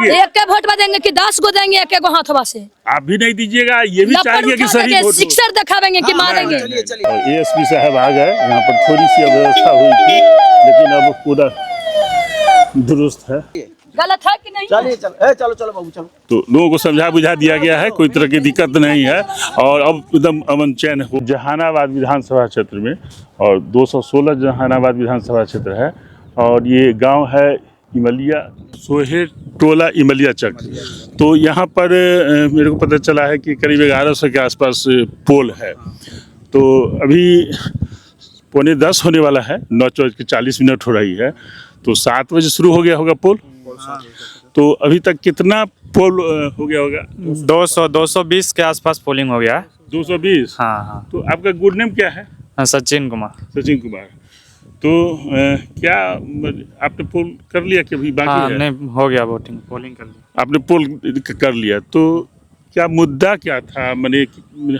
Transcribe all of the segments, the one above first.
देंगे? एक के वोट में देंगे कि 10 को देंगे एक एक हाथवा से? आप भी नहीं दीजिएगा, ये भी चाहिए कि सही वोट हो। शिक्षर दिखावेंगे कि मारेंगे। एएसपी साहब आ गए, यहाँ पर थोड़ी सी अव्यवस्था हुई थी लेकिन अब पूरा दुरुस्त है। गलत है कि नहीं? चलिए चलो चलो बाबू चलो। तो लोगों को समझा बुझा दिया गया है, कोई तरह की दिक्कत नहीं है और अब एकदम अमन चैन हो। जहानाबाद विधानसभा क्षेत्र में और 216 जहानाबाद विधानसभा क्षेत्र है और ये गांव है इमलिया, सोहेर टोला इमलिया चक। तो यहाँ पर मेरे को पता चला है कि करीब 1100 के आसपास पोल है। तो अभी 9:45 होने वाला है, 9:40 हो रही है, तो 7 बजे शुरू हो गया होगा पोल। तो अभी तक कितना पोल हो गया होगा? 220 के आसपास पोलिंग हो गया है। 220? हाँ। तो आपका गुड नेम क्या है? सचिन कुमार। सचिन कुमार। तो क्या आपने पोल कर लिया कि अभी बाकी है? नहीं, हो गया वोटिंग, पोलिंग कर लिया। आपने पोल कर लिया, तो क्या मुद्दा क्या था? मैंने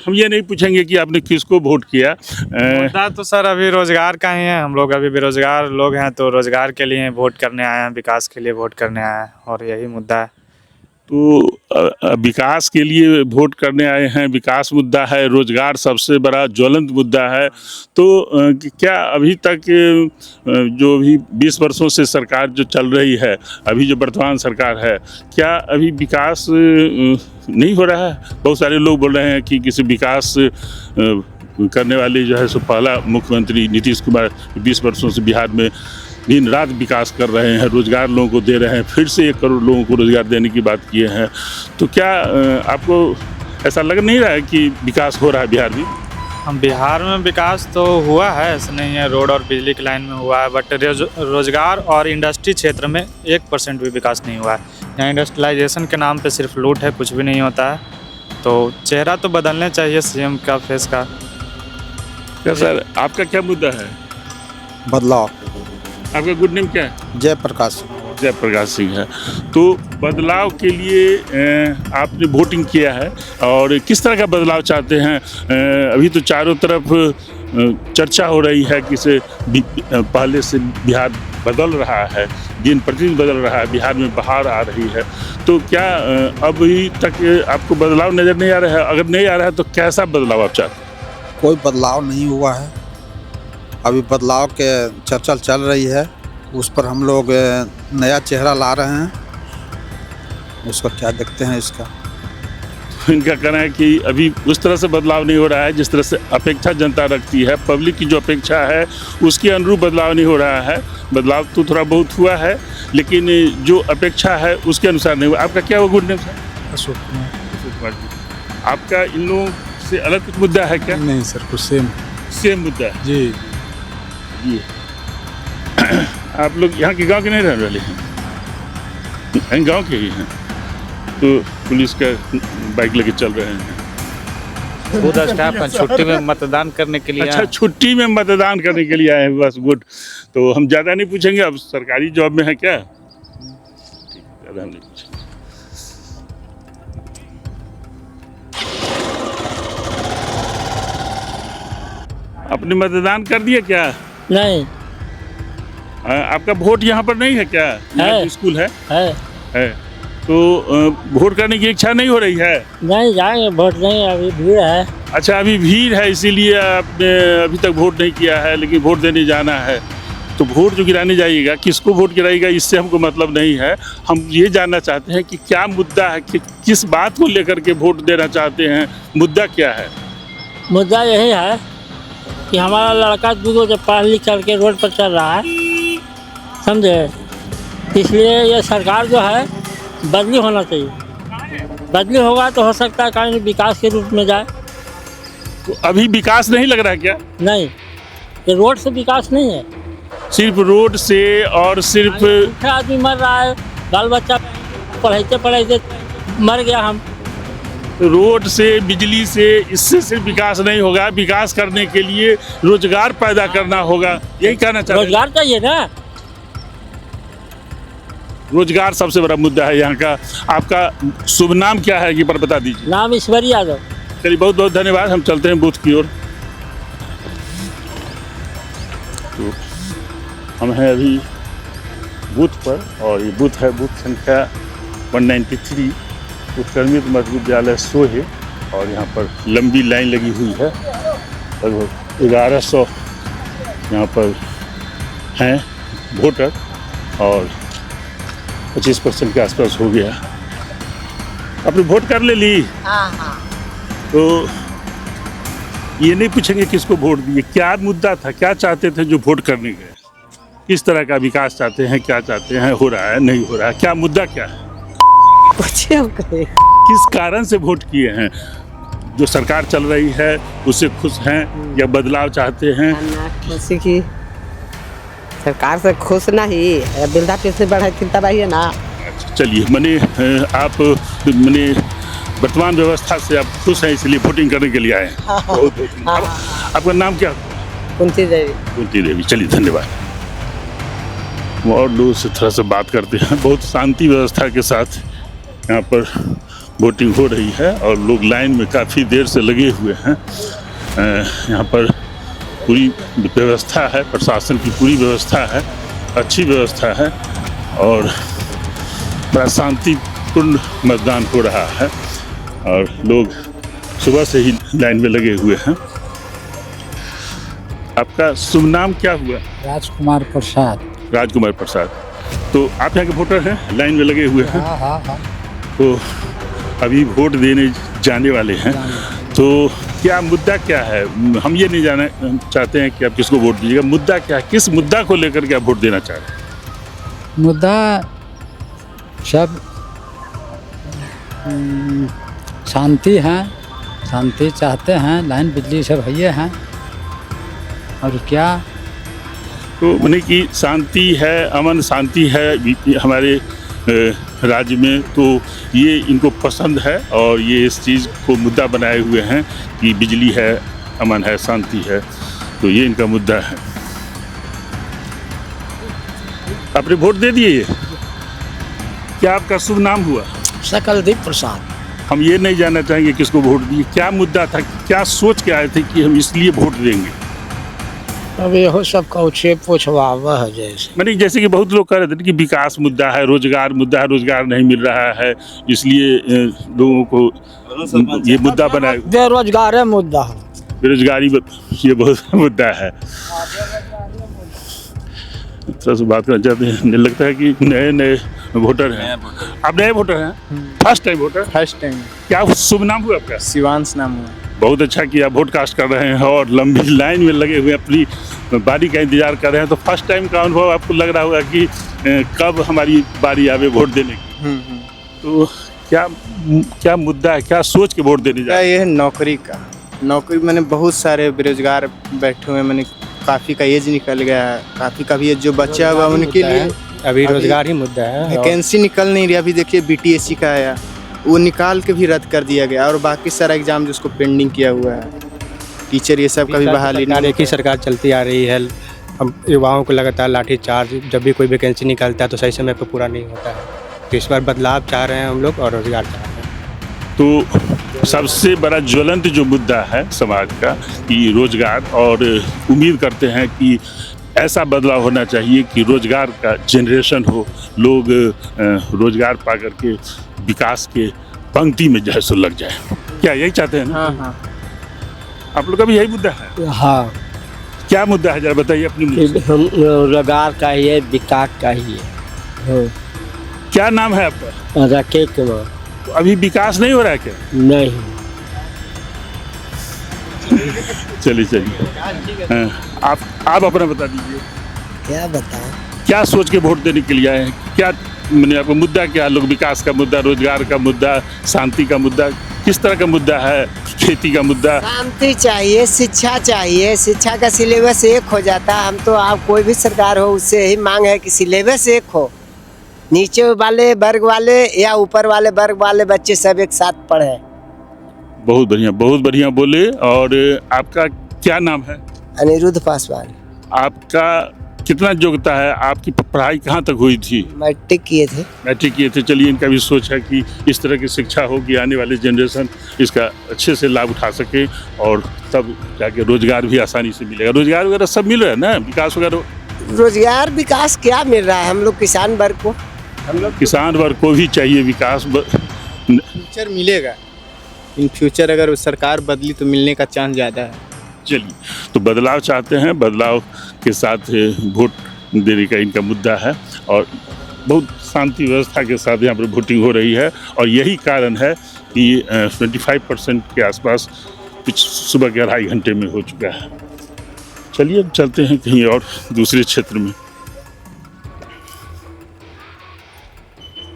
हम ये नहीं पूछेंगे कि आपने किसको वोट किया। मुद्दा तो सर अभी रोजगार का ही है। हम लोग अभी बेरोजगार लोग हैं, तो रोजगार के लिए वोट करने आए हैं, विकास के लिए वोट करने आए हैं और यही मुद्दा है। तो विकास के लिए वोट करने आए हैं, विकास मुद्दा है, रोजगार सबसे बड़ा ज्वलंत मुद्दा है। तो क्या अभी तक जो भी 20 वर्षों से सरकार जो चल रही है, अभी जो वर्तमान सरकार है, क्या अभी विकास नहीं हो रहा है? बहुत सारे लोग बोल रहे हैं कि किसी विकास करने वाले जो है सो पहला मुख्यमंत्री नीतीश कुमार 20 वर्षों से बिहार में दिन रात विकास कर रहे हैं, रोजगार लोगों को दे रहे हैं, फिर से 1 करोड़ लोगों को रोजगार देने की बात किए हैं। तो क्या आपको ऐसा लग नहीं रहा है कि विकास हो रहा है बिहार में? हम बिहार में विकास तो हुआ है, ऐसा नहीं है, रोड और बिजली की लाइन में हुआ है, बट रोजगार और इंडस्ट्री क्षेत्र में 1% भी विकास नहीं हुआ है। यहाँ इंडस्ट्रियलाइजेशन के नाम पे सिर्फ लूट है, कुछ भी नहीं होता है। तो चेहरा तो बदलने चाहिए सीएम का, फेस का। क्या सर, आपका क्या मुद्दा है? बदलाव। आपका गुड नेम क्या है? जयप्रकाश। जयप्रकाश सिंह है। तो बदलाव के लिए आपने वोटिंग किया है और किस तरह का बदलाव चाहते हैं? अभी तो चारों तरफ चर्चा हो रही है कि से पहले से बिहार बदल रहा है, दिन प्रतिदिन बदल रहा है, बिहार में बाहर आ रही है। तो क्या अभी तक आपको बदलाव नज़र नहीं आ रहा है? अगर नहीं आ रहा है तो कैसा बदलाव आप चाहते हैं? कोई बदलाव नहीं हुआ है, अभी बदलाव के चर्चा चल रही है, उस पर हम लोग नया चेहरा ला रहे हैं, उसका क्या देखते हैं इसका। इनका कहना है कि अभी उस तरह से बदलाव नहीं हो रहा है जिस तरह से अपेक्षा जनता रखती है, पब्लिक की जो अपेक्षा है उसके अनुरूप बदलाव नहीं हो रहा है। बदलाव तो थोड़ा बहुत हुआ है लेकिन जो अपेक्षा है उसके अनुसार नहीं हुआ। आपका क्या वो गुड नेम है? अशोक कुमार जी। आपका इन लोगों से अलग कुछ मुद्दा है क्या? नहीं सर, कुछ सेम मुद्दा है जी। ये आप लोग यहाँ के गांव के नहीं रह रहे हैं? गांव के ही हैं। तो पुलिस का बाइक लेके चल रहे हैं। खुद स्टाफ है, छुट्टी में मतदान करने के लिए। अच्छा, छुट्टी में मतदान करने के लिए आए हैं, बस गुड। तो हम ज़्यादा नहीं पूछेंगे, अब सरकारी जॉब में है क्या? ठीक, ज़्यादा हम नहीं पूछेंगे। आपने मतदान कर दिया क्या? नहीं। आपका वोट यहाँ पर नहीं है क्या? है। स्कूल है? है। तो वोट करने की इच्छा नहीं हो रही है? नहीं जाएंगे, वोट नहीं, अभी भीड़ है। अच्छा, अभी भीड़ है इसीलिए आपने अभी तक वोट नहीं किया है, लेकिन वोट देने जाना है। तो वोट जो गिराने जाइएगा, किसको वोट गिराइएगा इससे हमको मतलब नहीं है। हम ये जानना चाहते हैं कि क्या मुद्दा है, कि किस बात को लेकर के वोट देना चाहते हैं, मुद्दा क्या है? मुद्दा यही है कि हमारा लड़का दूगो जब पढ़ लिख करके रोड पर चल रहा है, समझे, इसलिए ये सरकार जो है बदली होना चाहिए। बदली होगा तो हो सकता है कहीं विकास के रूप में जाए। तो अभी विकास नहीं लग रहा है क्या? नहीं, ये रोड से विकास नहीं है। सिर्फ रोड से और सिर्फ भूखे आदमी मर रहा है, बाल बच्चा पढ़ाते पढ़ाते मर गया। हम रोड से, बिजली से, इससे सिर्फ विकास नहीं होगा। विकास करने के लिए रोजगार पैदा करना होगा, यही कहना चाहते हैं। रोजगार चाहिए ना, रोजगार सबसे बड़ा मुद्दा है यहाँ का। आपका शुभ नाम क्या है ये पर बता दीजिए। नाम ईश्वरी यादव। चलिए, बहुत बहुत धन्यवाद। हम चलते हैं बूथ की ओर। तो हम हैं अभी बूथ पर और ये बूथ है बूथ संख्या 193 उत्क्रमित मध्य विद्यालय सोहे, और यहाँ पर लंबी लाइन लगी हुई है। लगभग 1100 यहाँ पर हैं वोटर और 25% के आसपास हो गया। आपने वोट कर ले ली? हाँ। तो ये नहीं पूछेंगे किसको वोट दिए, क्या मुद्दा था, क्या चाहते थे जो वोट करने गए, किस तरह का विकास चाहते हैं, क्या चाहते हैं, हो रहा है नहीं हो रहा है, क्या मुद्दा क्या है, किस कारण से वोट किए हैं? जो सरकार चल रही है उससे खुश हैं या बदलाव चाहते हैं? खुशी की सरकार से खुश नहीं, वृद्धा पेंशन बढ़ाई तबाही है ना। चलिए, मैंने आप मैंने वर्तमान व्यवस्था से आप खुश हैं, इसलिए वोटिंग करने के लिए आए हैं। बहुत आपका नाम क्या? कुंती देवी। कुंती देवी, चलिए धन्यवाद। और लोगों से थोड़ा सा बात करते हैं। बहुत शांति व्यवस्था के साथ यहाँ पर वोटिंग हो रही है और लोग लाइन में काफ़ी देर से लगे हुए हैं। यहाँ पर पूरी व्यवस्था है, प्रशासन की पूरी व्यवस्था है, अच्छी व्यवस्था है और बड़ा शांतिपूर्ण मतदान हो रहा है और लोग सुबह से ही लाइन में लगे हुए हैं। आपका शुभ नाम क्या हुआ? राजकुमार प्रसाद। राजकुमार प्रसाद। तो आप यहाँ के वोटर हैं, लाइन में लगे हुए हैं? हाँ। तो अभी वोट देने जाने वाले हैं, तो क्या मुद्दा क्या है? हम ये नहीं जानना चाहते हैं कि आप किसको वोट दीजिएगा, मुद्दा क्या है, किस मुद्दा को लेकर के आप वोट देना चाह रहे हैं? मुद्दा सब शांति है, शांति चाहते हैं, लाइन बिजली सब है हैं, और क्या तो मैंने कि शांति है, अमन शांति है हमारे राज्य में, तो ये इनको पसंद है और ये इस चीज़ को मुद्दा बनाए हुए हैं कि बिजली है, अमन है, शांति है, तो ये इनका मुद्दा है। आपने वोट दे दिए? क्या आपका शुभ नाम हुआ? सकलदीप प्रसाद। हम ये नहीं जानना चाहेंगे किसको वोट दिए, क्या मुद्दा था, क्या सोच के आए थे कि हम इसलिए वोट देंगे? अब यहो सब कौचे पूछवावा है जैसे मैंने जैसे कि बहुत लोग कह रहे थे कि विकास मुद्दा है, रोजगार मुद्दा है, रोजगार नहीं मिल रहा है, इसलिए लोगों को ये मुद्दा बनाए। बेरोजगार है मुद्दा है, बेरोजगारी ये बहुत मुद्दा है। थोड़ा सा बात करना चाहते हैं। मुझे लगता है कि नए नए वोटर हैं। आप नए वोटर हैं? First time voter? First time. क्या शुभ नाम हुआ आपका? शिवांश नाम हुआ। बहुत अच्छा किया, वोट कास्ट कर रहे हैं और लंबी लाइन में लगे हुए अपनी बारी का इंतजार कर रहे हैं। तो फर्स्ट टाइम का अनुभव आपको लग रहा होगा कि कब हमारी बारी आवे वोट देने की। तो क्या मुद्दा है, क्या सोच के वोट देने जा रहे हैं? ये है नौकरी का। नौकरी मैंने बहुत सारे बेरोजगार बैठे हुए, मैंने काफ़ी का एज निकल गया है, काफ़ी का भी जो बच्चा हुआ उनके लिए अभी रोजगार ही मुद्दा है। वैकेंसी निकल नहीं रही। अभी देखिए BTSC का आया, वो निकाल के भी रद्द कर दिया गया और बाकी सारा एग्जाम जिसको पेंडिंग किया हुआ है, टीचर ये सब का भी बहाली नहीं। एक ही सरकार चलती आ रही है, अब युवाओं को लगातार लाठीचार्ज, जब भी कोई वैकेंसी निकलता है तो सही समय पर पूरा नहीं होता है। तो इस बार बदलाव चाह रहे हैं हम लोग और रोजगार चाह रहे हैं। तो सबसे बड़ा ज्वलंत जो मुद्दा है समाज का कि रोजगार, और उम्मीद करते हैं कि ऐसा बदलाव होना चाहिए कि रोजगार का जनरेशन हो, लोग रोजगार पा करके विकास के पंक्ति में जो है सो लग जाए। क्या यही चाहते हैं ना? हाँ। आप लोग का भी यही मुद्दा है? हाँ, क्या मुद्दा है जरा बताइए अपनी मुद्दे से। हम रोजगार का ही है, विकास का ही है। क्या नाम है आपका? राकेश कुमार। तो अभी विकास नहीं हो रहा है क्या? नहीं। चलिए आप अपना बता दीजिए। क्या बताएं? क्या सोच के वोट देने के लिए आए हैं? क्या मैंने आपको मुद्दा क्या, लोग विकास का मुद्दा, रोजगार का मुद्दा, शांति का मुद्दा, किस तरह का मुद्दा है, खेती का मुद्दा? शांति चाहिए, शिक्षा चाहिए। शिक्षा का सिलेबस एक हो जाता। हम तो आप कोई भी सरकार हो उससे यही मांग है कि सिलेबस एक हो, नीचे वाले वर्ग वाले या ऊपर वाले वर्ग वाले बच्चे सब एक साथ पढ़े। बहुत बढ़िया बोले। और आपका क्या नाम है? अनिरुद्ध पासवान। आपका कितना योग्यता है? आपकी पढ़ाई कहाँ तक हुई थी? मैट्रिक किए थे। मैट्रिक किए थे। चलिए, इनका भी सोच है कि इस तरह की शिक्षा हो कि आने वाली जनरेशन इसका अच्छे से लाभ उठा सके और तब जाके रोजगार भी आसानी से मिलेगा। रोजगार वगैरह सब मिल रहा है ना, विकास वगैरह? रोजगार विकास क्या मिल रहा है हम लोग किसान वर्ग को? किसान वर्ग को भी चाहिए विकास। फ्यूचर मिलेगा, इन फ्यूचर अगर सरकार बदली तो मिलने का चांस ज़्यादा है। चलिए, तो बदलाव चाहते हैं, बदलाव के साथ वोट देने का इनका मुद्दा है और बहुत शांति व्यवस्था के साथ यहाँ पर वोटिंग हो रही है और यही कारण है कि 25% के आसपास कुछ सुबह के 2.5 घंटे में हो चुका है। चलिए अब चलते हैं कहीं और दूसरे क्षेत्र में।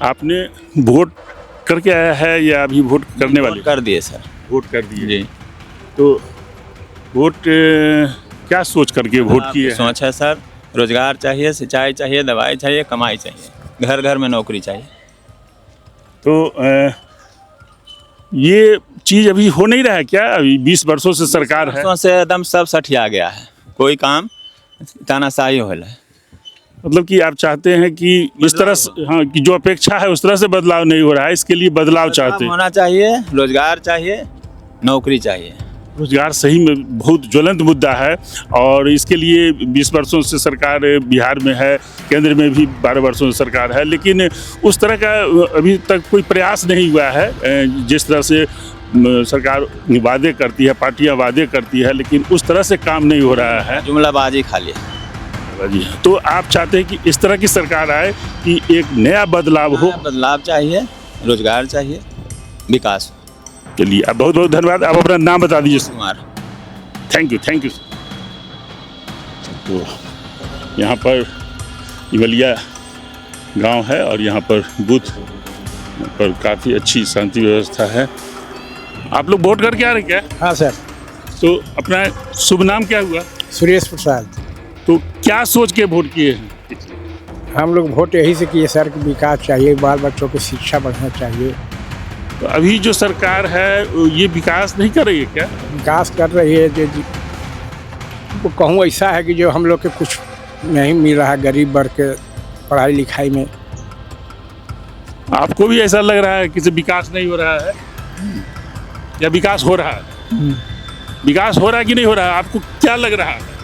आपने वोट करके आया है या अभी वोट करने वाले? कर दिए सर। वोट कर दिए जी। तो वोट क्या सोच करके वोट किए? सोच है सर, रोजगार चाहिए, सिंचाई चाहिए, दवाई चाहिए, कमाई चाहिए, घर घर में नौकरी चाहिए। तो ये चीज़ अभी हो नहीं रहा है क्या? अभी 20 वर्षों से सरकार है, से एकदम सब सठिया गया है, कोई काम तानाशाही हो रहा है। मतलब कि आप चाहते हैं कि इस तरह से, हाँ, कि जो अपेक्षा है उस तरह से बदलाव नहीं हो रहा है, इसके लिए बदलाव चाहते हैं। होना चाहिए, रोजगार चाहिए, नौकरी चाहिए। रोजगार सही में बहुत ज्वलंत मुद्दा है और इसके लिए 20 वर्षों से सरकार बिहार में है, केंद्र में भी 12 वर्षों से सरकार है, लेकिन उस तरह का अभी तक कोई प्रयास नहीं हुआ है। जिस तरह से सरकार वादे करती है, पार्टियां वादे करती है, लेकिन उस तरह से काम नहीं हो रहा है, जुमलाबाजी खाली। तो आप चाहते हैं कि इस तरह की सरकार आए कि एक नया बदलाव हो? बदलाव चाहिए, रोजगार चाहिए, विकास। चलिए, आप बहुत बहुत धन्यवाद। आप अपना नाम बता दीजिए। कुमार। Thank you. तो यहाँ पर इवलिया गांव है और यहाँ पर बूथ पर काफ़ी अच्छी शांति व्यवस्था है। आप लोग वोट करके आ रहे क्या? हाँ सर। तो अपना शुभ नाम क्या हुआ? सुरेश प्रसाद। तो क्या सोच के वोट किए हैं? हम लोग वोट यही से किए सर कि विकास चाहिए, बाल बच्चों की शिक्षा बढ़ना चाहिए। तो अभी जो सरकार है ये विकास नहीं कर रही है क्या? विकास कर रही है, जो वो कहूँ ऐसा है कि जो हम लोग के कुछ नहीं मिल रहा है, गरीब वर्ग के पढ़ाई लिखाई में। आपको भी ऐसा लग रहा है कि विकास नहीं हो रहा है या विकास हो रहा है? विकास हो रहा है कि नहीं हो रहा है, आपको क्या लग रहा है?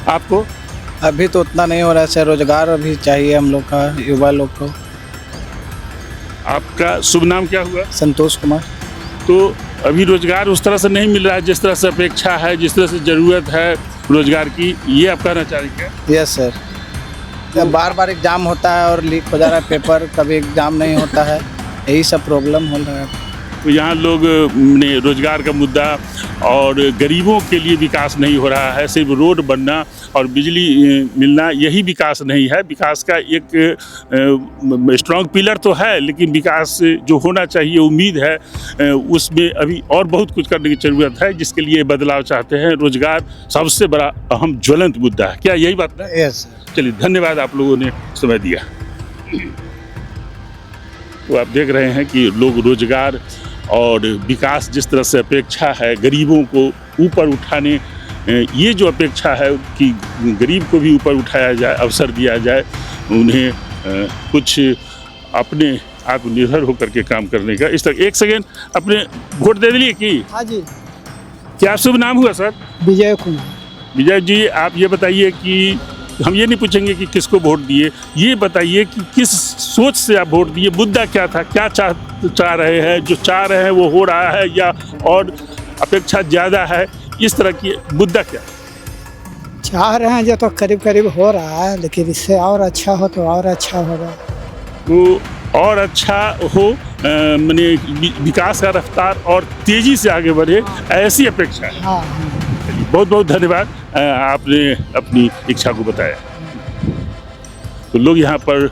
आपको? अभी तो उतना नहीं हो रहा है सर, रोजगार अभी चाहिए हम लोग का, युवा लोग को। आपका शुभ नाम क्या हुआ? संतोष कुमार। तो अभी रोजगार उस तरह से नहीं मिल रहा है जिस तरह से अपेक्षा है, जिस तरह से ज़रूरत है रोजगार की, ये आप कहना चाह रहे हैं क्या? Yes sir. बार बार एग्ज़ाम होता है और लीक हो जा रहा है पेपर, कभी एग्ज़ाम नहीं होता है, यही सब प्रॉब्लम हो रहा है। तो यहाँ लोग ने रोजगार का मुद्दा और गरीबों के लिए विकास नहीं हो रहा है, सिर्फ रोड बनना और बिजली मिलना यही विकास नहीं है। विकास का एक स्ट्रॉन्ग पिलर तो है, लेकिन विकास जो होना चाहिए, उम्मीद है उसमें अभी और बहुत कुछ करने की ज़रूरत है, जिसके लिए बदलाव चाहते हैं। रोजगार सबसे बड़ा अहम ज्वलंत मुद्दा है। क्या यही बात है? Yes sir. चलिए, धन्यवाद, आप लोगों ने समय दिया। तो आप देख रहे हैं कि लोग रोजगार और विकास जिस तरह से अपेक्षा है, गरीबों को ऊपर उठाने, ये जो अपेक्षा है कि गरीब को भी ऊपर उठाया जाए, अवसर दिया जाए, उन्हें कुछ अपने आत्मनिर्भर होकर के काम करने का, इस तरह। एक सेकेंड, अपने वोट दे दिए कि? हाँ जी। क्या शुभ नाम हुआ सर? विजय कुमार। विजय जी, आप ये बताइए कि हम ये नहीं पूछेंगे कि किसको वोट दिए, ये बताइए कि किस सोच से आप वोट दिए, मुद्दा क्या था, क्या चाह रहे हैं, जो चाह रहे हैं वो हो रहा है या और अपेक्षा ज़्यादा है, इस तरह की मुद्दा क्या? चाह रहे हैं जो तो करीब करीब हो रहा है, लेकिन इससे और अच्छा हो तो और अच्छा होगा। वो और अच्छा हो, माने विकास का रफ्तार और तेज़ी से आगे बढ़े, ऐसी अपेक्षा है। हाँ। बहुत बहुत धन्यवाद, आपने अपनी इच्छा को बताया। तो लोग यहाँ पर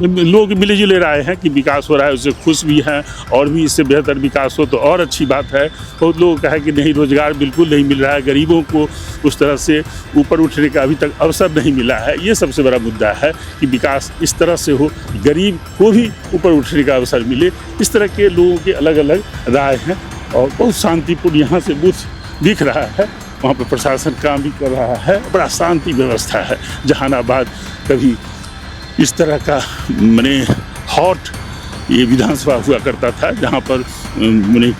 लोग मिले जुले राय हैं कि विकास हो रहा है, उससे खुश भी हैं और भी इससे बेहतर विकास हो तो और अच्छी बात है। बहुत लोगों का है कि नहीं, रोजगार बिल्कुल नहीं मिल रहा है, गरीबों को उस तरह से ऊपर उठने का अभी तक अवसर नहीं मिला है। ये सबसे बड़ा मुद्दा है कि विकास इस तरह से हो, गरीब को भी ऊपर उठने का अवसर मिले। इस तरह के लोगों के अलग अलग राय हैं और बहुत शांतिपूर्ण यहाँ से बूथ दिख रहा है। वहाँ पर प्रशासन काम भी कर रहा है, बड़ा शांति व्यवस्था है। जहानाबाद कभी इस तरह का माने हॉट ये विधानसभा हुआ करता था, जहाँ पर माने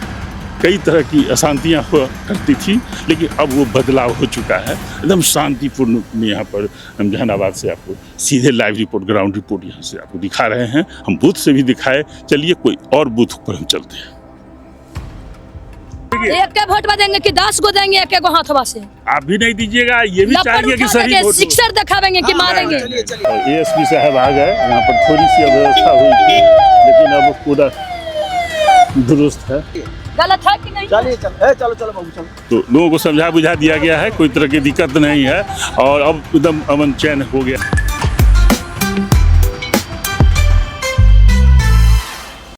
कई तरह की अशांतियाँ हुआ करती थी, लेकिन अब वो बदलाव हो चुका है। एकदम शांतिपूर्ण यहाँ पर हम जहानाबाद से आपको सीधे लाइव रिपोर्ट, ग्राउंड रिपोर्ट यहाँ से आपको दिखा रहे हैं। हम बूथ से भी दिखाए, चलिए कोई और बूथ पर हम चलते हैं। एक के वोट में देंगे कि 10 को देंगे एक एक हाथवा से। आप भी नहीं दीजिएगा, ये भी चाहिए कि सही वोट हो। शिक्षर दिखावेंगे कि मारेंगे। एएसपी साहब आ गए, यहाँ पर थोड़ी सी अव्यवस्था हुई थी, लेकिन अब पूरा दुरुस्त है। गलत है कि नहीं? चलिए चलो चलो बाबू चलो। तो लोगों को समझा बुझा दिया गया है, कोई तरह की दिक्कत नहीं है और अब एकदम अमन चैन हो गया।